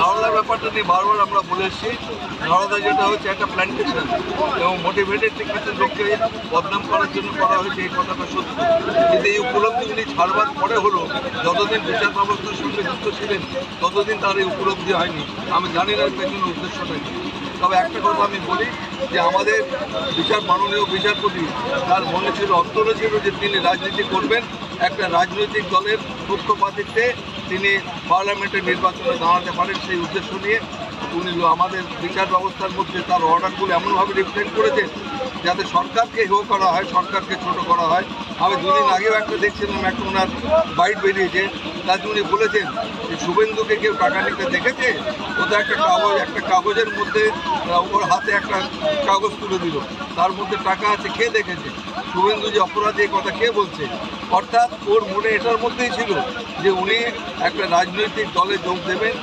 নারদার ব্যাপারটা নিয়ে বারবার আমরা বলে এসেছি। নারদা যেটা হচ্ছে একটা প্ল্যান্টেশন এবং মোটিভেটেড কিছু লোককে বদনাম করার জন্য করা হয়েছে, এই কথাটা সত্য। কিন্তু এই উপলব্ধিগুলি ছাড়বার পরে হলো, যতদিন বিচার ব্যবস্থার সঙ্গে যুক্ত ছিলেন ততদিন তার এই উপলব্ধি হয়নি। আমি জানি না পেছনের উদ্দেশ্যটা কী। তবে একটা কথা আমি বলি যে আমাদের মাননীয় বিচারপতি তার মনে ছিল, অন্তরে ছিল যে তিনি রাজনীতি করবেন, একটা রাজনৈতিক দলের পক্ষপাতিত্বে তিনি পার্লামেন্টের নির্বাচনে দাঁড়াতে পারেন। সেই উদ্দেশ্য নিয়ে উনি আমাদের বিচার ব্যবস্থার মধ্যে তার অর্ডারগুলো এমনভাবে রিপ্রেজেন্ট করেছেন যাতে সরকারকে হেয় করা হয়, সরকারকে ছোট করা হয়। আমি দুদিন আগেও একটা দেখছিলাম, একটা ওনার বাইট বেরিয়েছে, তাতে উনি বলেছেন যে শুভেন্দুকে কেউ টাকা নিতে দেখেছে, ওদের একটা কাগজের মধ্যে ওর হাতে একটা কাগজ তুলে দিল, তার মধ্যে টাকা আছে, কে দেখেছে? শুভেন্দু যে অপরাধী, এই কথা কে বলছে? অর্থাৎ ওর মনে এটার মধ্যেই ছিল যে উনি একটা রাজনৈতিক দলে যোগ দেবেন,